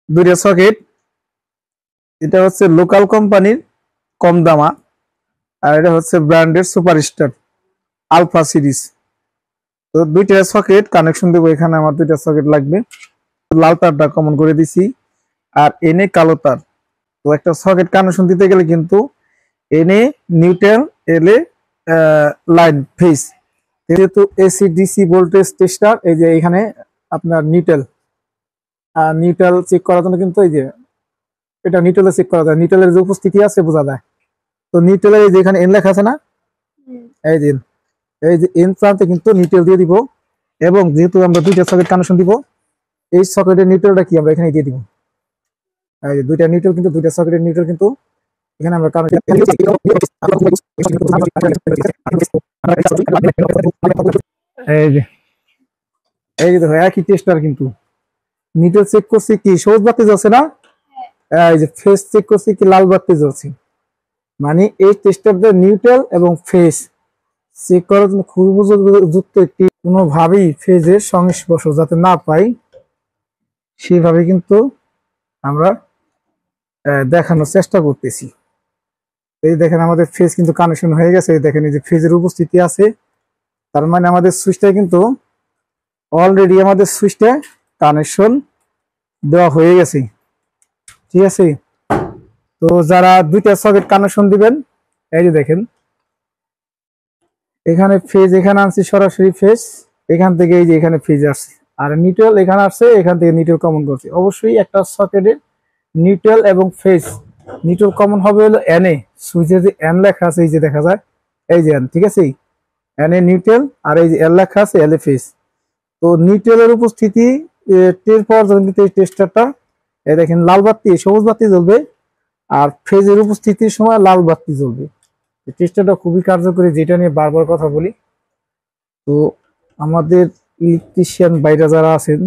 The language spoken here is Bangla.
দুইটা সকেট। এটা হচ্ছে লোকাল কোম্পানির কম দামা, আর এটা হচ্ছে ব্র্যান্ডের সুপারস্টার আলফা সিরিজ। তো দুইটা সকেট কানেকশন দেবো। এখানে আমার দুইটা সকেট লাগবে। লাল তারটা কমন করে দিছি, আর এনে কালো তার। তো একটা সকেট কানেকশন দিতে গেলে কিন্তু এনে নিউট্রাল, এলে লাইন ফেজ। যেহেতু এসি ডিসি ভোল্টেজ টেস্টার, এই যে এখানে আপনার নিউট্রাল চেক করার জন্য কিন্তু এই যে এটা নিউট্রালে চেক করা যায়, নিউট্রালের যে উপস্থিতি আছে বোঝা যায়। তো নিউট্রালের এই যে এখানে এন লেখা আছে না, এই যে এন প্রান্তে কিন্তু নিউট্রাল দিয়ে দিব। এবং যেহেতু আমরা দুইটা সকেট কানেকশন দিব, এই সকেটের নিউট্রালটা কি আমরা এখানে দিয়ে দিব। এই যে দুইটা নিউট্রাল, কিন্তু দুইটা সকেটের নিউট্রাল কিন্তু এখানে আমরা কানেকশন। এই যে দেখো একই টেস্টার, কিন্তু নিউট্রাল চেক করছি কি সবুজ বাতি জ্বলছে না, এই যে ফেস চেক করছি কি লাল বাতি জ্বলছে। মানে এই টেস্টারদের নিউট্রাল এবং ফেস চেক করার জন্য খুবই উপযুক্ত একটি, কোনোভাবেই ফেজের সংস্পর্শ যাতে না পাই সেভাবে কিন্তু আমরা দেখানোর চেষ্টা করতেছি। এই দেখেন আমাদের ফেজ কিন্তু কানেকশন হয়ে গেছে। এই দেখেন এই যে ফেজের উপস্থিতি আছে, তার মানে আমাদের সুইচটা কিন্তু অলরেডি আমাদের সুইচটা কানেকশন দেওয়া হয়ে গেছে। ঠিক আছে, তো যারা দুইটা সকেট কানেকশন দিবেন, এই যে দেখেন এখানে ফেজ, এখানে আনছি সরাসরি ফেজ, এখান থেকে এই যে এখানে ফেজ আসছে, আর নিউট্রাল এখানে আসছে, এখান থেকে নিউট্রাল কমন করছে। অবশ্যই একটা সকেটের নিউট্রাল এবং ফেজ, নিউট্রাল কমন হবে হলো এনএ, সুইচে যে এন লেখা আছে এই যে দেখা যায়, এই যে এন, ঠিক আছে, এনএ নিউট্রাল, আর এই যে এল লেখা আছে এল এ ফেজ। তো নিউট্রালের উপস্থিতি টের পাওয়ার জন্য কিন্তু এই টেস্টারটা, এই দেখেন লাল বাতি সবুজ বাতি জ্বলবে, আর ফেজের উপস্থিতির সময় লাল বাতি জ্বলবে। টেস্টারটা খুবই কার্যকরী, যেটা নিয়ে বারবার কথা বলি। তো আমাদের ইলেকট্রিশিয়ান বাইরে যারা আছেন,